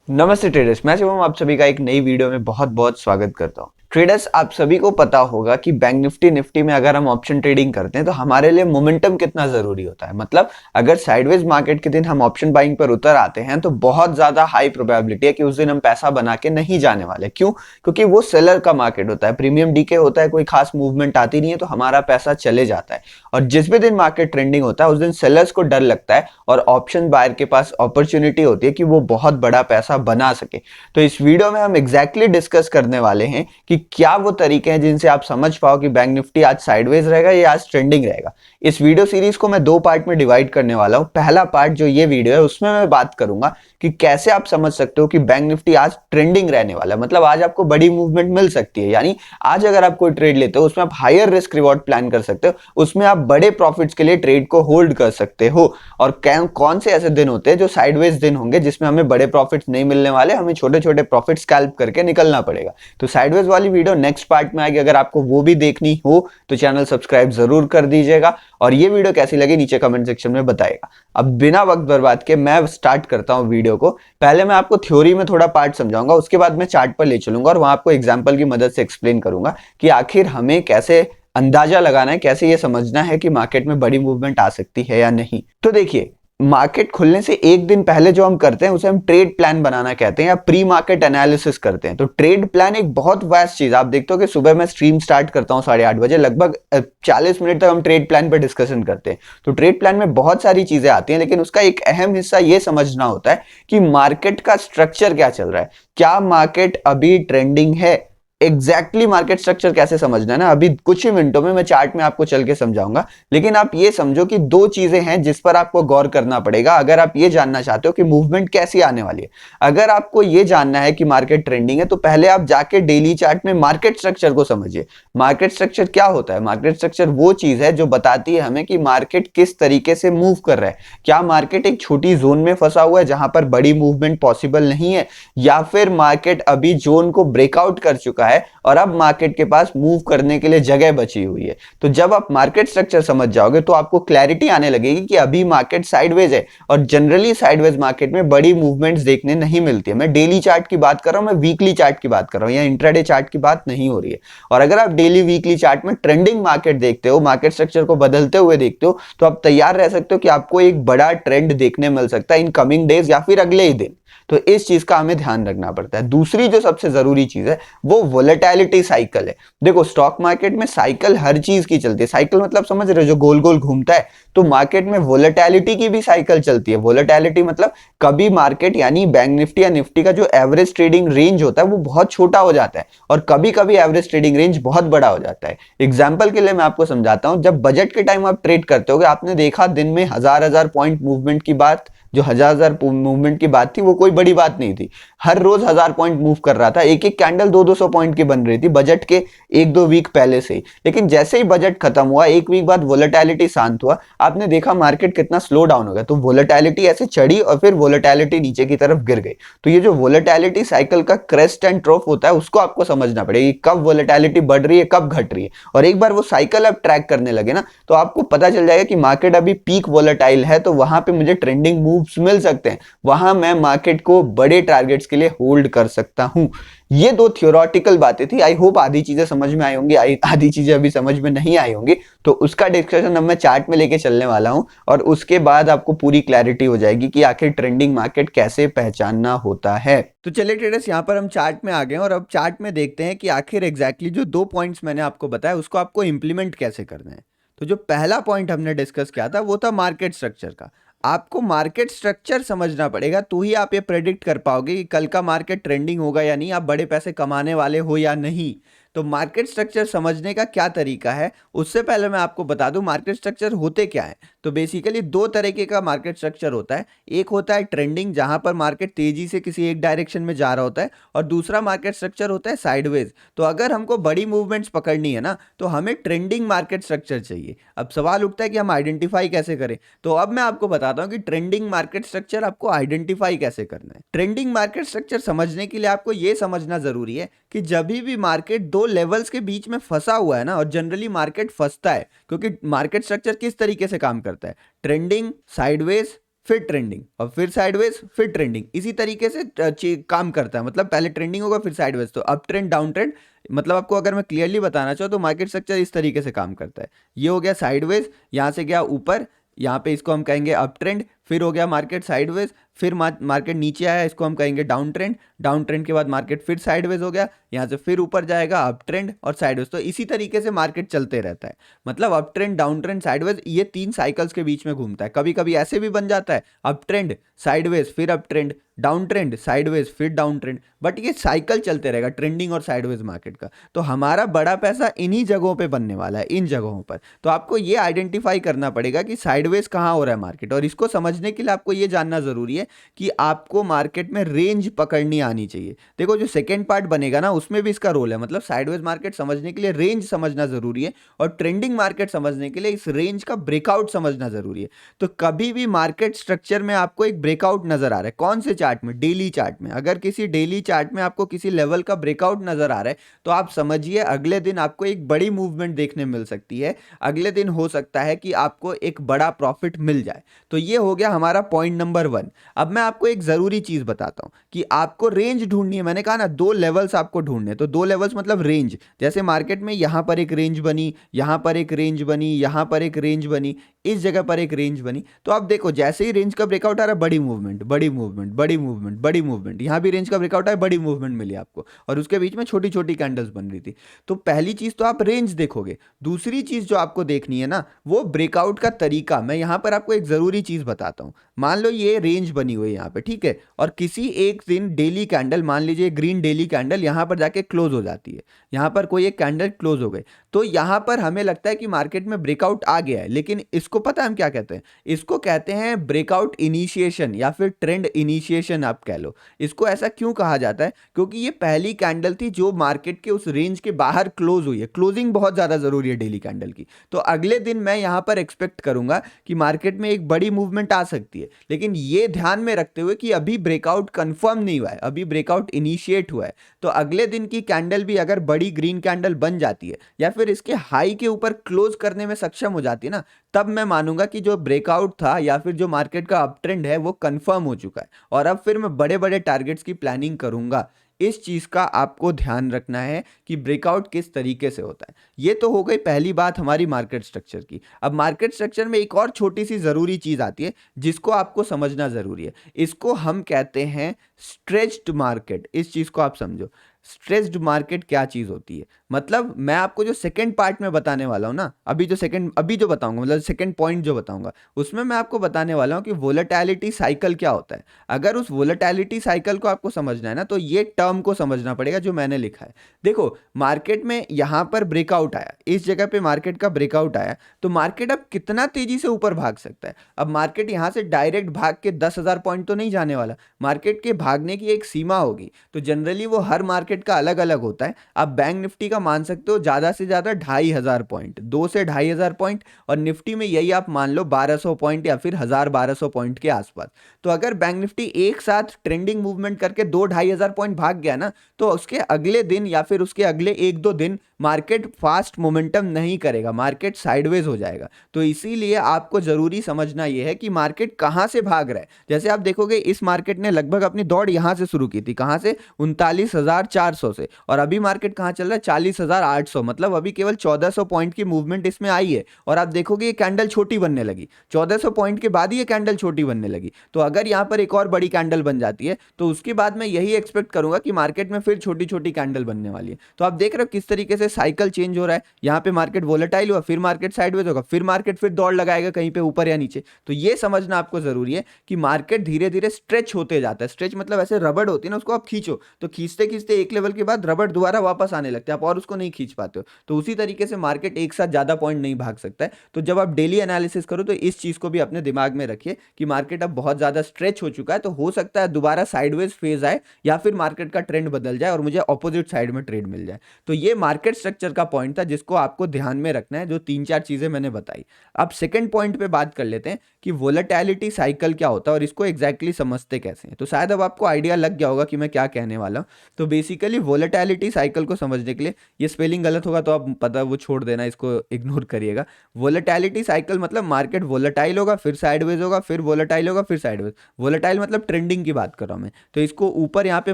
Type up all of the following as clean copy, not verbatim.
नमस्ते ट्रेडर्स, मैं शिवम आप सभी का एक नई वीडियो में बहुत बहुत स्वागत करता हूं। ट्रेडर्स, आप सभी को पता होगा कि बैंक निफ्टी में अगर हम ऑप्शन ट्रेडिंग करते हैं तो हमारे लिए मोमेंटम कितना जरूरी होता है। मतलब अगर साइडवेज मार्केट के दिन हम ऑप्शन बाइंग पर उतर आते हैं तो बहुत ज्यादा हाई प्रोबेबिलिटी है कि उस दिन हम पैसा बना के नहीं जाने वाले। क्यों? क्योंकि वो सेलर का मार्केट होता है, प्रीमियम डीके होता है, कोई खास मूवमेंट आती नहीं है तो हमारा पैसा चले जाता है। और जिस भी दिन मार्केट ट्रेंडिंग होता है उस दिन सेलर्स को डर लगता है और ऑप्शन बायर के पास अपॉर्चुनिटी होती है कि वो बहुत बड़ा पैसा बना सके। तो इस वीडियो में हम एग्जैक्टली डिस्कस करने वाले हैं कि क्या वो तरीके हैं जिनसे आप समझ पाओ कि बैंक निफ्टी आज साइडवेज रहेगा या आज ट्रेंडिंग रहेगा। इस वीडियो सीरीज को मैं दो पार्ट में डिवाइड करने वाला हूं। पहला पार्ट जो ये वीडियो है उसमें मैं बात करूंगा कि कैसे आप समझ सकते हो कि बैंक निफ्टी आज ट्रेंडिंग रहने वाला है। मतलब आज आपको बड़ी मूवमेंट मिल सकती है, यानी आज अगर आप कोई ट्रेड लेते हो उसमें आप हायर रिस्क रिवॉर्ड प्लान कर सकते हो, उसमें आप बड़े प्रॉफिट्स के लिए ट्रेड को होल्ड कर सकते हो। और कौन से ऐसे दिन होते हैं जो साइडवेज दिन होंगे जिसमें हमें बड़े प्रॉफिट्स नहीं मिलने वाले, हमें छोटे छोटे प्रॉफिट स्कैल्प करके निकलना पड़ेगा। तो साइडवेज वाली वीडियो नेक्स्ट पार्ट में आएगी। अगर आपको वो भी देखनी हो तो चैनल सब्सक्राइब जरूर कर दीजिएगा और ये वीडियो कैसी लगी नीचे कमेंट सेक्शन में बताइएगा। अब बिना वक्त बर्बाद के मैं स्टार्ट करता हूं वीडियो को। पहले मैं आपको थ्योरी में थोड़ा पार्ट समझाऊंगा, उसके बाद मैं चार्ट पर ले चलूंगा और वहां आपको एग्जांपल की मदद से एक्सप्लेन करूंगा कि आखिर हमें कैसे अंदाजा लगाना है, कैसे ये समझना है कि मार्केट में बड़ी मूवमेंट आ सकती है या नहीं। तो देखिए, मार्केट खुलने से एक दिन पहले जो हम करते हैं उसे हम ट्रेड प्लान बनाना कहते हैं या प्री मार्केट एनालिसिस करते हैं। तो ट्रेड प्लान एक बहुत वास्ट चीज, आप देखते हो कि सुबह मैं स्ट्रीम स्टार्ट करता हूं 8:30 बजे, लगभग 40 मिनट तक हम ट्रेड प्लान पर डिस्कशन करते हैं। तो ट्रेड प्लान में बहुत सारी चीजें आती हैं, लेकिन उसका एक अहम हिस्सा यह समझना होता है कि मार्केट का स्ट्रक्चर क्या चल रहा है। क्या मार्केट अभी ट्रेंडिंग है? एग्जैक्टली मार्केट स्ट्रक्चर कैसे समझना है ना, अभी कुछ ही मिनटों में मैं चार्ट में आपको चल के समझाऊंगा। लेकिन आप ये समझो कि दो चीजें हैं जिस पर आपको गौर करना पड़ेगा अगर आप ये जानना चाहते हो कि मूवमेंट कैसी आने वाली है। अगर आपको ये जानना है कि मार्केट ट्रेंडिंग है तो पहले आप जाके डेली चार्ट में मार्केट स्ट्रक्चर को समझिए। मार्केट स्ट्रक्चर क्या होता है? मार्केट स्ट्रक्चर वो चीज है जो बताती है हमें कि मार्केट किस तरीके से मूव कर रहा है। क्या मार्केट एक छोटी जोन में फंसा हुआ है जहां पर बड़ी मूवमेंट पॉसिबल नहीं है, या फिर मार्केट अभी जोन को ब्रेकआउट कर चुका है और अब मार्केट के पास मूव करने के लिए जगह बची हुई है। तो जब आप मार्केट स्ट्रक्चर समझ जाओगे तो आपको क्लैरिटी आने लगेगी कि अभी मार्केट साइडवेज है और जनरली साइडवेज मार्केट में बड़ी मूवमेंट्स देखने नहीं मिलती है। मैं डेली चार्ट की बात कर रहा हूं, मैं वीकली चार्ट की बात कर रहा हूं, या इंट्राडे चार्ट की बात नहीं हो रही है। और अगर आप डेली वीकली चार्ट में ट्रेंडिंग मार्केट देखते हो, मार्केट स्ट्रक्चर को बदलते हुए देखते हो, तो आप तैयार रह सकते हो कि आपको एक बड़ा ट्रेंड देखने मिल सकता है इन कमिंग डेज या फिर अगले ही दिन। तो इस चीज का हमें ध्यान रखना पड़ता है। दूसरी जो सबसे जरूरी चीज है वो वोलेटिलिटी साइकिल है। देखो, स्टॉक मार्केट में साइकिल हर चीज की चलती है। साइकिल मतलब समझ रहे हो, जो गोल गोल घूमता है। तो मार्केट में वोलेटिलिटी की भी साइकिल चलती है। वोलेटिलिटी मतलब कभी मार्केट यानी बैंक निफ्टी या निफ्टी का जो एवरेज ट्रेडिंग रेंज होता है वो बहुत छोटा हो जाता है और कभी कभी एवरेज ट्रेडिंग रेंज बहुत बड़ा हो जाता है। एग्जाम्पल के लिए मैं आपको समझाता हूं, जब बजट के टाइम आप ट्रेड करते हो आपने देखा दिन में हजार हजार पॉइंट मूवमेंट की बात, जो हजार हजार मूवमेंट की बात थी वो कोई बड़ी बात नहीं थी। हर रोज 1000 पॉइंट मूव कर रहा था, एक एक कैंडल 200 पॉइंट की बन रही थी बजट के एक दो वीक पहले से ही। लेकिन जैसे ही बजट खत्म हुआ, एक वीक बाद वोलेटिलिटी शांत हुआ, आपने देखा मार्केट कितना स्लो डाउन हो गया। तो वोलेटिलिटी ऐसे चढ़ी और फिर वोलेटिलिटी नीचे की तरफ गिर गई। तो ये जो वोलेटिलिटी साइकिल का क्रेस्ट एंड ट्रॉफ होता है उसको आपको समझना पड़ेगा कि कब वोलेटिलिटी बढ़ रही है कब घट रही है। और एक बार वो साइकिल आप ट्रैक करने लगे ना तो आपको पता चल जाएगा कि मार्केट अभी पीक वोलेटाइल है, तो वहां पे मुझे ट्रेंडिंग मूव्स मिल सकते हैं, वहां मैं मार्केट को बड़े टारगेट्स के लिए होल्ड कर सकता हूं। ये दो थियोरेटिकल बातें थी। आई होप आधी चीजें समझ में आई होंगी, आधी चीजें अभी समझ में नहीं आई होंगी। तो उसका डिस्कशन अब मैं चार्ट में लेके चलने वाला हूं और उसके बाद आपको पूरी क्लैरिटी हो जाएगी कि आखिर ट्रेंडिंग मार्केट कैसे पहचानना होता है। तो चलिए ट्रेडर्स, यहां पर हम चार्ट में आ गए और अब चार्ट में देखते हैं कि आखिर एग्जैक्टली जो दो पॉइंट्स मैंने आपको बताया उसको आपको इंप्लीमेंट कैसे करना है। तो जो पहला पॉइंट हमने डिस्कस किया था वो था मार्केट स्ट्रक्चर का। आपको मार्केट स्ट्रक्चर समझना पड़ेगा तो ही आप ये प्रेडिक्ट कर पाओगे कि कल का मार्केट ट्रेंडिंग होगा या नहीं, आप बड़े पैसे कमाने वाले हो या नहीं। तो मार्केट स्ट्रक्चर समझने का क्या तरीका है, उससे पहले मैं आपको बता दूं मार्केट स्ट्रक्चर होते क्या है। तो बेसिकली दो तरीके का मार्केट स्ट्रक्चर होता है। एक होता है ट्रेंडिंग, जहां पर मार्केट तेजी से किसी एक डायरेक्शन में जा रहा होता है, और दूसरा मार्केट स्ट्रक्चर होता है साइडवेज। तो अगर हमको बड़ी मूवमेंट्स पकड़नी है ना तो हमें ट्रेंडिंग मार्केट स्ट्रक्चर चाहिए। अब सवाल उठता है कि हम आइडेंटिफाई कैसे करें। तो अब मैं आपको बताता हूं कि ट्रेंडिंग मार्केट स्ट्रक्चर आपको आइडेंटिफाई कैसे करना है। ट्रेंडिंग मार्केट स्ट्रक्चर समझने के लिए आपको यह समझना जरूरी है कि जब भी मार्केट दो लेवल्स के बीच में फंसा हुआ है ना, और जनरली मार्केट फंसता है क्योंकि मार्केट स्ट्रक्चर किस तरीके से काम करता है, ट्रेंडिंग, साइडवेज, फिर ट्रेंडिंग और फिर साइडवेज फिर ट्रेंडिंग, इसी तरीके से काम करता है। मतलब पहले ट्रेंडिंग होगा फिर साइडवेज, तो अप ट्रेंड डाउन ट्रेंड। मतलब आपको अगर मैं क्लियरली बताना चाहूँ तो मार्केट स्ट्रक्चर इस तरीके से काम करता है। ये हो गया साइडवेज, यहाँ से गया ऊपर, यहाँ पे इसको हम कहेंगे अप ट्रेंड, फिर हो गया मार्केट साइडवेज, फिर मार्केट नीचे आया, इसको हम कहेंगे डाउन ट्रेंड, डाउन ट्रेंड के बाद मार्केट फिर साइडवेज हो गया, यहाँ से फिर ऊपर जाएगा अप ट्रेंड और साइडवेज। तो इसी तरीके से मार्केट चलते रहता है। मतलब up trend down trend sideways, ये 3 साइकिल्स के बीच में घूमता है। कभी कभी ऐसे भी बन जाता है अप ट्रेंड साइडवेज फिर up trend, down trend sideways फिर डाउन ट्रेंड, बट ये साइकिल चलते रहेगा ट्रेंडिंग और साइडवेज मार्केट का। तो हमारा बड़ा पैसा इन्हीं जगहों पे बनने वाला है, इन जगहों पर। तो आपको ये आइडेंटिफाई करना पड़ेगा कि साइडवेज कहाँ हो रहा है मार्केट, और इसको समझने के लिए आपको ये जानना जरूरी है कि आपको मार्केट में रेंज पकड़नी आनी चाहिए। देखो जो सेकेंड पार्ट बनेगा ना, उसमें भी इसका रोल है। मतलब साइडवेज मार्केट समझने के लिए रेंज समझना जरूरी है, और ट्रेंडिंग मार्केट समझने के लिए इस रेंज का ब्रेकआउट समझना जरूरी है। तो कभी भी मार्केट स्ट्रक्चर में आपको एक ब्रेकआउट नजर आ रहा है, कौन से चार्ट में? डेली चार्ट में। अगर किसी डेली चार्ट में आपको किसी लेवल का ब्रेकआउट नजर आ रहा है, तो आप समझिए अगले दिन आपको एक बड़ी मूवमेंट देखने मिल सकती है। अगले दिन हो सकता है कि आपको एक बड़ा प्रॉफिट मिल जाए। तो ये हो गया हमारा पॉइंट नंबर 1। अब मैं आपको एक जरूरी चीज बताता हूं कि आपको रेंज ढूंढनी है। मैंने कहा ना 2 लेवल्स आपको ढूंढने, तो 2 लेवल्स मतलब रेंज। जैसे मार्केट में यहां पर एक रेंज बनी, यहां पर एक रेंज बनी, यहां पर एक रेंज बनी, इस जगह पर एक रेंज बनी। तो आप देखो जैसे ही रेंज का ब्रेकआउट आ रहा है, बड़ी मूवमेंट बड़ी मूवमेंट बड़ी मूवमेंट बड़ी मूवमेंट, यहां भी रेंज का ब्रेकआउट आया, बड़ी मूवमेंट मिली आपको, और उसके बीच में छोटी छोटी कैंडल्स बन रही थी। तो पहली चीज तो आप रेंज देखोगे। दूसरी चीज जो आपको देखनी है ना, वो ब्रेकआउट का तरीका। मैं यहां पर आपको एक जरूरी चीज बताता हूं। मान लो ये रेंज बनी हुई है यहाँ पे, ठीक है, और किसी एक दिन डेली कैंडल, मान लीजिए ग्रीन डेली कैंडल यहां पर जाके क्लोज हो जाती है, यहां पर कोई एक कैंडल क्लोज हो गई, तो यहां पर हमें लगता है कि मार्केट में ब्रेकआउट आ गया है। लेकिन इसको पता है हम क्या कहते हैं? इसको कहते हैं ब्रेकआउट इनिशिएशन, या फिर ट्रेंड इनिशिएशन आप कह लो। इसको ऐसा क्यों कहा जाता है? क्योंकि ये पहली कैंडल थी जो मार्केट के उस रेंज के बाहर क्लोज हुई है। क्लोजिंग बहुत ज्यादा जरूरी है डेली कैंडल की। तो अगले दिन मैं यहां पर एक्सपेक्ट करूंगा कि मार्केट में एक बड़ी मूवमेंट आ सकती है, लेकिन ये ध्यान में रखते हुए कि अभी ब्रेकआउट कंफर्म नहीं हुआ है, अभी ब्रेकआउट इनिशिएट हुआ है। तो अगले दिन की कैंडल भी अगर बड़ी ग्रीन कैंडल बन जाती है, या फिर इसके हाई के ऊपर क्लोज करने में सक्षम हो जाती है ना, तब मैं मानूंगा कि जो ब्रेकआउट था या फिर जो मार्केट का अप ट्रेंड है वो कंफर्म हो चुका है, और अब फिर मैं बड़े बड़े टारगेट्स की प्लानिंग करूंगा। इस चीज का आपको ध्यान रखना है कि ब्रेकआउट किस तरीके से होता है। ये तो हो गई पहली बात हमारी मार्केट स्ट्रक्चर की। अब मार्केट स्ट्रक्चर में एक और छोटी सी जरूरी चीज आती है जिसको आपको समझना जरूरी है। इसको हम कहते हैं स्ट्रेच्ड मार्केट। इस चीज को आप समझो, स्ट्रेच्ड मार्केट क्या चीज होती है। मतलब मैं आपको जो सेकंड पार्ट में बताने वाला हूं ना, अभी जो बताऊंगा, मतलब सेकंड पॉइंट जो बताऊंगा, उसमें मैं आपको बताने वाला हूं कि वोलेटिलिटी साइकिल क्या होता है। अगर उस वोलेटिलिटी साइकिल को आपको समझना है ना, तो ये टर्म को समझना पड़ेगा जो मैंने लिखा है। देखो मार्केट में यहां पर ब्रेकआउट आया, इस जगह पे मार्केट का ब्रेकआउट आया, तो मार्केट अब कितना तेजी से ऊपर भाग सकता है? अब मार्केट यहां से डायरेक्ट भाग के 10,000 पॉइंट तो नहीं जाने वाला। मार्केट के भागने की एक सीमा होगी, तो जनरली वो हर मार्केट का अलग अलग होता है। आप बैंक निफ्टी का मान सकते हो ज्यादा से ज्यादा 2,500 पॉइंट, 2 से 2,500 पॉइंट, और निफ्टी में यही आप मान लो 1,200 पॉइंट या फिर 1,000-1,200 पॉइंट के आसपास। तो अगर बैंक निफ्टी एक साथ ट्रेंडिंग मूवमेंट करके 2,000-2,500 पॉइंट भाग गया ना, तो उसके अगले दिन या फिर उसके अगले 1-2 दिन मार्केट फास्ट मोमेंटम नहीं करेगा, मार्केट साइडवेज हो जाएगा। तो इसीलिए आपको जरूरी समझना यह है कि मार्केट कहां से भाग रहा है। जैसे आप देखोगे इस मार्केट ने लगभग अपनी दौड़ यहां से शुरू की थी, कहां से? 39,400 से, और अभी मार्केट कहां चल रहा है? 40,800। मतलब अभी केवल 1,400 पॉइंट की मूवमेंट इसमें आई है, और आप देखोगे ये कैंडल छोटी बनने लगी। 1,400 पॉइंट के बाद ही ये कैंडल छोटी बनने लगी। तो अगर यहां पर एक और बड़ी कैंडल बन जाती है, तो उसके बाद मैं यही एक्सपेक्ट करूंगा कि मार्केट में फिर छोटी छोटी कैंडल बनने वाली है। तो आप देख रहे हो किस तरीके से साइकिल चेंज हो रहा है। यहां पे मार्केट वोलेटाइल हुआ, फिर मार्केट साइडवेज होगा, फिर मार्केट फिर दौड़ लगाएगा कहीं पे ऊपर या नीचे। तो ये समझना आपको जरूरी है कि मार्केट धीरे धीरे स्ट्रेच होते जाता है। स्ट्रेच मतलब ऐसे रबड़ होती है ना, उसको आप खींचो, तो खींचते खींचते एक लेवल के बाद रबड़ दोबारा वापस आने लगते हैं, आप और उसको नहीं खींच पाते हो। तो उसी तरीके से मार्केट एक साथ ज्यादा पॉइंट नहीं भाग सकता है। तो जब आप डेली एनालिसिस करो तो इस चीज को भी अपने दिमाग में रखिए कि मार्केट अब बहुत ज्यादा स्ट्रेच हो चुका है, तो हो सकता है दोबारा साइडवेज फेज आए, या फिर मार्केट का ट्रेंड बदल जाए और मुझे ऑपोजिट साइड में ट्रेड मिल जाए। तो ये मार्केट स्ट्रक्चर का पॉइंट था जिसको आपको ध्यान में रखना है, जो 3-4 चीजें मैंने बताई। अब सेकंड पॉइंट पे बात कर लेते हैं कि वोलेटिलिटी साइकिल क्या होता है और इसको एग्जैक्टली समझते कैसे हैं। तो शायद अब आपको आइडिया लग गया होगा कि मैं क्या कहने वाला हूं। तो बेसिकली बेसिकली वोलेटिलिटी साइकिल को समझने के लिए, ये स्पेलिंग गलत होगा तो आप पता वो छोड़ देना, इसको इग्नोर करिएगा। वोलेटिलिटी साइकिल मतलब मार्केट वोलेटाइल होगा, फिर साइडवेज होगा, फिर वोलेटाइल होगा, फिर साइडवेज। वोलेटाइल मतलब ट्रेंडिंग की बात कर रहा हूँ मैं, तो इसको ऊपर यहाँ पे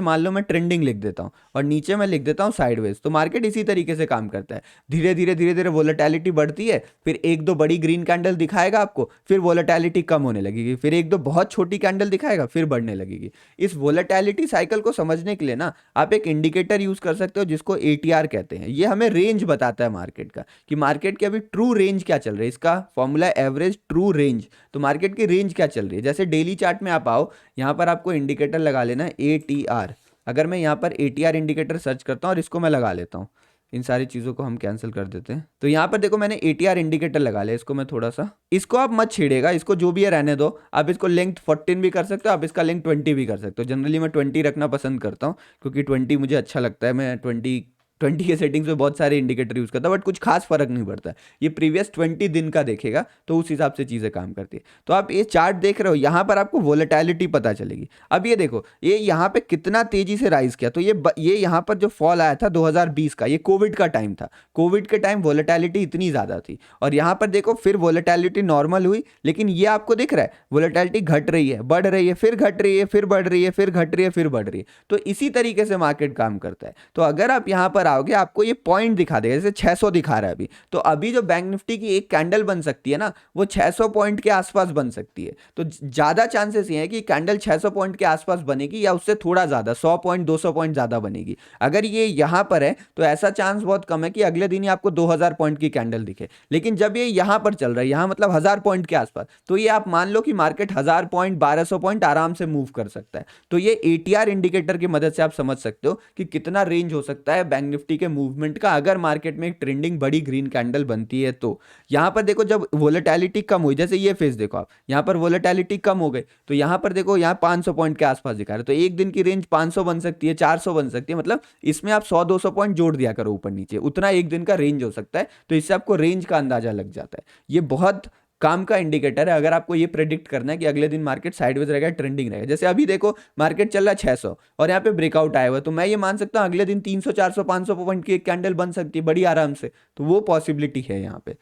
मान लो मैं ट्रेंडिंग लिख देता हूँ और नीचे मैं लिख देता हूँ साइडवेज। तो मार्केट इसी तरीके से काम करता है, धीरे धीरे धीरे धीरे वोलेटिलिटी बढ़ती है, फिर एक दो बड़ी ग्रीन कैंडल दिखाएगा आपको, फिर वोलेटिलिटी कम होने लगेगी, फिर एक दो बहुत छोटी कैंडल दिखाएगा, फिर बढ़ने लगेगी। इस वोलेटिलिटी साइकिल को समझने के लिए ना आप एक इंडिकेटर यूज कर सकते हो जिसको एटीआर कहते हैं। ये हमें रेंज बताता है मार्केट का, कि मार्केट की अभी ट्रू रेंज क्या चल रही है। इसका फॉर्मूला एवरेज ट्रू रेंज, तो मार्केट की रेंज क्या चल रही है। जैसे डेली चार्ट में आप आओ, यहाँ पर आपको इंडिकेटर लगा लेना है एटीआर। अगर मैं यहाँ पर एटीआर इंडिकेटर सर्च करता हूँ और इसको मैं लगा लेता हूँ, इन सारी चीज़ों को हम कैंसिल कर देते हैं। तो यहाँ पर देखो मैंने एटीआर इंडिकेटर लगा लिया, इसको मैं थोड़ा सा, इसको आप मत छेड़ेगा, इसको जो भी है रहने दो। आप इसको लेंथ 14 भी कर सकते हो, आप इसका लेंथ 20 भी कर सकते हो। जनरली मैं 20 रखना पसंद करता हूँ क्योंकि 20 मुझे अच्छा लगता है। मैं 20 के सेटिंग्स में बहुत सारे इंडिकेटर यूज़ करता हूँ, बट कुछ खास फर्क नहीं पड़ता है। ये प्रीवियस 20 दिन का देखेगा तो उस हिसाब से चीज़ें काम करती है। तो आप ये चार्ट देख रहे हो, यहाँ पर आपको वोलेटिलिटी पता चलेगी। अब ये देखो, ये यहाँ पे कितना तेजी से राइज किया। तो ये यहाँ पर जो फॉल आया था 2020 का, ये कोविड का टाइम था। कोविड के टाइम वोलेटिलिटी इतनी ज़्यादा थी, और यहाँ पर देखो फिर वोलेटिलिटी नॉर्मल हुई, लेकिन ये आपको दिख रहा है वोलेटिलिटी घट रही है, बढ़ रही है, फिर घट रही है, फिर बढ़ रही है, फिर घट रही है, फिर बढ़ रही है। तो इसी तरीके से मार्केट काम करता है। तो अगर आप यहाँ पर आओगे, आपको ये पॉइंट दिखा देगा, जैसे 600 दिखा रहा है अभी, तो अभी जो बैंक निफ्टी की एक कैंडल बन सकती है ना, वो 600 पॉइंट के आसपास बन सकती है। तो ज्यादा चांसेस ये है कि कैंडल 600 पॉइंट के आसपास बनेगी, या उससे थोड़ा ज्यादा 100 पॉइंट 200 पॉइंट ज्यादा बनेगी। अगर ये यहां पर है तो ऐसा चांस बहुत कम है कि अगले दिन ही आपको 2000 पॉइंट की कैंडल दिखे। लेकिन जब ये यहां पर चल रहा है, यहां मतलब 1000 पॉइंट के आसपास, तो ये आप मान लो कि मार्केट 1000 पॉइंट 1200 पॉइंट आराम से मूव कर सकता है। तो ये एटीआर इंडिकेटर की मदद से आप समझ सकते हो कि कितना रेंज हो सकता है बैंक निफ्टी के मूवमेंट का, अगर मार्केट में एक ट्रेंडिंग बड़ी ग्रीन कैंडल बनती है। तो यहां पर देखो, जब वोलेटिलिटी कम हुई, जैसे ये फेज देखो आप, यहां पर वोलेटिलिटी कम हो गई, तो यहां पर देखो यहां 500 पॉइंट के आसपास दिखा रहा है। तो एक दिन की रेंज 500 बन सकती है, 400 बन सकती है, मतलब इसमें आप 100-200 पॉइंट जोड़ दिया करो ऊपर नीचे, उतना एक दिन का रेंज हो सकता है। तो इससे आपको रेंज का अंदाजा लग जाता है। ये बहुत काम का इंडिकेटर है अगर आपको ये प्रेडिक्ट करना है कि अगले दिन मार्केट साइडवेज रहेगा, ट्रेंडिंग रहेगा। जैसे अभी देखो मार्केट चल रहा है 600 और यहाँ पे ब्रेकआउट आया हुआ है, तो मैं ये मान सकता हूँ अगले दिन 300 400 500 पॉइंट की एक कैंडल बन सकती है बड़ी आराम से। तो वो पॉसिबिलिटी है यहाँ पे।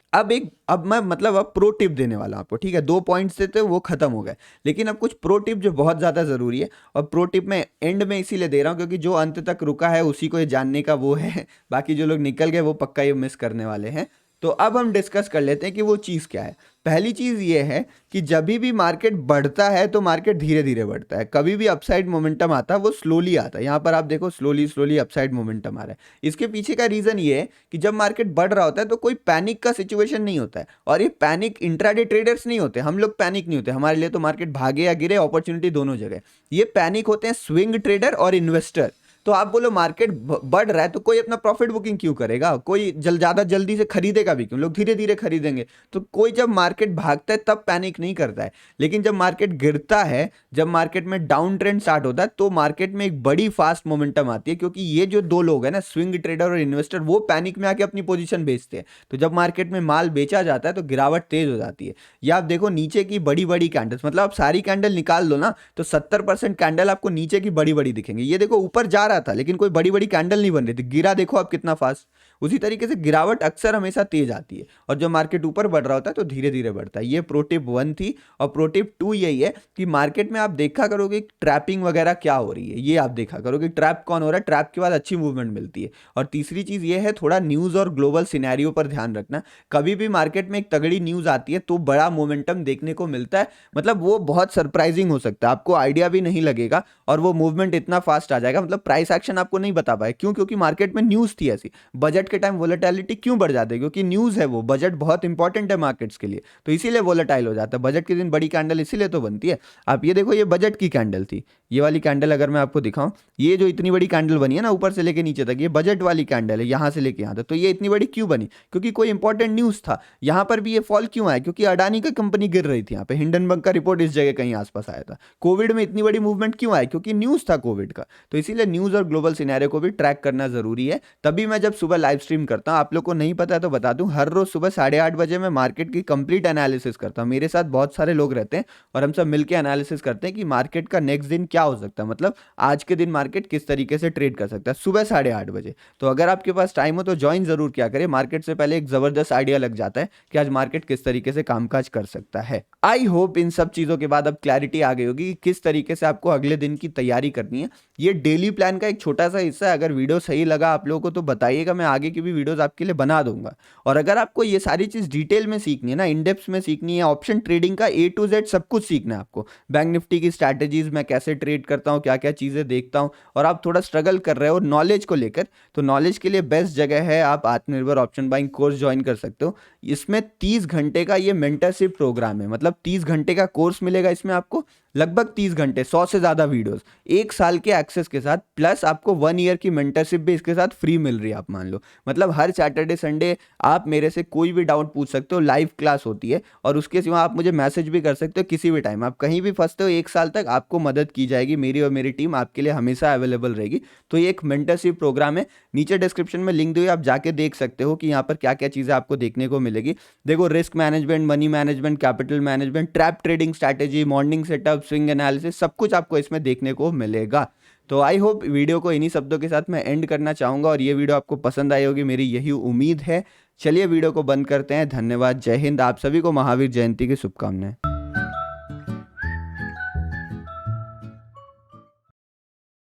अब मैं मतलब अब प्रो टिप देने वाला हूँ आपको, ठीक है। 2 पॉइंट्स थे वो खत्म हो गए, लेकिन अब कुछ प्रो टिप जो बहुत ज्यादा जरूरी है। और प्रो टिप मैं एंड में इसीलिए दे रहा हूँ क्योंकि जो अंत तक रुका है उसी को ये जानने का वो है, बाकी जो लोग निकल गए वो पक्का ये मिस करने वाले हैं। तो अब हम डिस्कस कर लेते हैं कि वो चीज़ क्या है। पहली चीज़ ये है कि जब भी मार्केट बढ़ता है तो मार्केट धीरे धीरे बढ़ता है। कभी भी अपसाइड मोमेंटम आता है वो स्लोली आता है। यहाँ पर आप देखो स्लोली स्लोली अपसाइड मोमेंटम आ रहा है। इसके पीछे का रीज़न ये है कि जब मार्केट बढ़ रहा होता है तो कोई पैनिक का सिचुएशन नहीं होता है, और ये पैनिक इंट्राडे ट्रेडर्स नहीं होते, हम लोग पैनिक नहीं होते। हमारे लिए तो मार्केट भागे या गिरे, अपॉर्चुनिटी दोनों जगह। ये पैनिक होते हैं स्विंग ट्रेडर और इन्वेस्टर। तो आप बोलो मार्केट बढ़ रहा है तो कोई अपना प्रॉफिट बुकिंग क्यों करेगा, कोई ज्यादा जल्दी से खरीदेगा भी क्यों, लोग धीरे धीरे खरीदेंगे। तो कोई जब मार्केट भागता है तब पैनिक नहीं करता है। लेकिन जब मार्केट गिरता है, जब मार्केट में डाउन ट्रेंड स्टार्ट होता है, तो मार्केट में एक बड़ी फास्ट मोमेंटम आती है, क्योंकि ये जो दो लोग हैं ना, स्विंग ट्रेडर और इन्वेस्टर, वो पैनिक में आके अपनी पोजीशन बेचते हैं। तो जब मार्केट में माल बेचा जाता है तो गिरावट तेज हो जाती है। या आप देखो नीचे की बड़ी बड़ी कैंडल्स, मतलब आप सारी कैंडल निकाल दो ना तो 70% कैंडल आपको नीचे की बड़ी बड़ी दिखेंगी। ये देखो ऊपर जा रहा था लेकिन कोई बड़ी बड़ी कैंडल नहीं बन रही थी, गिरा देखो आप कितना फास्ट। उसी तरीके से गिरावट अक्सर हमेशा तेज आती है, और जब मार्केट ऊपर बढ़ रहा होता है तो धीरे धीरे बढ़ता है। ये प्रो टिप 1 थी। और प्रो टिप 2 यही है कि मार्केट में आप देखा करोगे ट्रैपिंग वगैरह क्या हो रही है, ये आप देखा करोगे ट्रैप कौन हो रहा है, ट्रैप के बाद अच्छी मूवमेंट मिलती है। और तीसरी चीज ये है थोड़ा न्यूज और ग्लोबल सिनेरियो पर ध्यान रखना। कभी भी मार्केट में एक तगड़ी न्यूज आती है तो बड़ा मोमेंटम देखने को मिलता है, मतलब वो बहुत सरप्राइजिंग हो सकता है, आपको आइडिया भी नहीं लगेगा और वो मूवमेंट इतना फास्ट आ जाएगा, मतलब प्राइस एक्शन आपको नहीं बता पाए। क्यों? क्योंकि मार्केट में न्यूज थी ऐसी। बजट के टाइम वोलेटिलिटी क्यों बढ़ जाती है? क्योंकि न्यूज है, वो बजट बहुत इंपॉर्टेंट है मार्केट्स के लिए, तो इसीलिए वोलेटाइल हो जाता है। बजट के दिन बड़ी कैंडल इसीलिए तो बनती है। आप ये देखो, ये बजट की कैंडल थी, ये वाली कैंडल अगर मैं आपको दिखाऊं, ये जो इतनी बड़ी कैंडल बनी है ना ऊपर से लेके नीचे तक, ये बजट वाली कैंडल है, यहां से लेके यहां तक। तो ये इतनी बड़ी क्यों बनी? क्योंकि कोई इंपॉर्टेंट न्यूज था। यहां पर भी ये फॉल क्यों आया? क्योंकि अडानी की कंपनी गिर रही थी, यहाँ पे हिंडनबर्ग का रिपोर्ट इस जगह कहीं आसपास आया था। कोविड में इतनी बड़ी मूवमेंट क्यों आई? क्योंकि न्यूज था कोविड का। तो इसीलिए न्यूज और ग्लोबल सिनेरियो को भी ट्रैक करना जरूरी है। तभी मैं जब सुबह लाइव स्ट्रीम करता हूं, आप लोग को नहीं पता है तो बता दूं, हर रोज सुबह 8:30 बजे मैं मार्केट की कंप्लीट एनालिसिस करता हूं। मेरे साथ बहुत सारे लोग रहते हैं और हम सब मिलकर एनालिसिस करते हैं कि मार्केट का नेक्स्ट दिन क्या क्या हो सकता है, मतलब आज के दिन मार्केट किस तरीके से ट्रेड कर सकता है सुबह 8:30 बजे। तो अगर आपके पास टाइम हो तो ज्वाइन जरूर क्या करें, मार्केट से पहले एक जबरदस्त आइडिया लग जाता है कि आज मार्केट किस तरीके से कामकाज कर सकता है। आई होप इन सब चीजों के बाद अब क्लैरिटी आ गई होगी कि किस तरीके से आपको अगले दिन की तैयारी करनी है। ये डेली प्लान का एक छोटा सा हिस्सा है। अगर वीडियो सही लगा आप लोगों को तो बताइएगा, मैं आगे की भी वीडियोस आपके लिए बना दूंगा। और अगर आपको ये सारी चीज डिटेल में सीखनी है ना, इन डेप्थ में सीखनी है, ऑप्शन ट्रेडिंग का A to Z सब कुछ सीखना है आपको, बैंक निफ्टी की स्ट्रैटेजीज मैं कैसे ट्रेड करता हूँ, क्या क्या चीजें देखता हूँ, और आप थोड़ा स्ट्रगल कर रहे हो नॉलेज को लेकर, तो नॉलेज के लिए बेस्ट जगह है, आप आत्मनिर्भर ऑप्शन बाइंग कोर्स ज्वाइन कर सकते हो। इसमें 30 घंटे का ये मेंटरशिप प्रोग्राम है, मतलब 30 घंटे का कोर्स मिलेगा इसमें आपको, लगभग 30 घंटे, 100 से ज्यादा वीडियोस, 1 साल के एक्सेस के साथ, प्लस आपको 1 ईयर की मेंटरशिप भी इसके साथ फ्री मिल रही है। आप मान लो, मतलब हर सैटरडे संडे आप मेरे से कोई भी डाउट पूछ सकते हो, लाइव क्लास होती है, और उसके सिवा आप मुझे मैसेज भी कर सकते हो किसी भी टाइम। आप कहीं भी फंसते हो 1 साल तक आपको मदद की जाएगी, मेरी और मेरी टीम आपके लिए हमेशा अवेलेबल रहेगी। तो ये एक मेंटरशिप प्रोग्राम है, नीचे डिस्क्रिप्शन में लिंक दी हुई, आप जाके देख सकते हो कि यहाँ पर क्या क्या चीजें आपको देखने को मिलेगी। देखो, risk management, money management, capital management, trap trading strategy, morning setup, swing analysis, सब कुछ आपको इसमें देखने को मिलेगा। तो आई होप वीडियो को इन्हीं शब्दों के साथ मैं एंड करना चाहूंगा, और ये वीडियो आपको पसंद आई होगी, मेरी यही उम्मीद है। चलिए वीडियो को बंद करते हैं। धन्यवाद, जय हिंद, आप सभी को महावीर जयंती की शुभकामनाएं।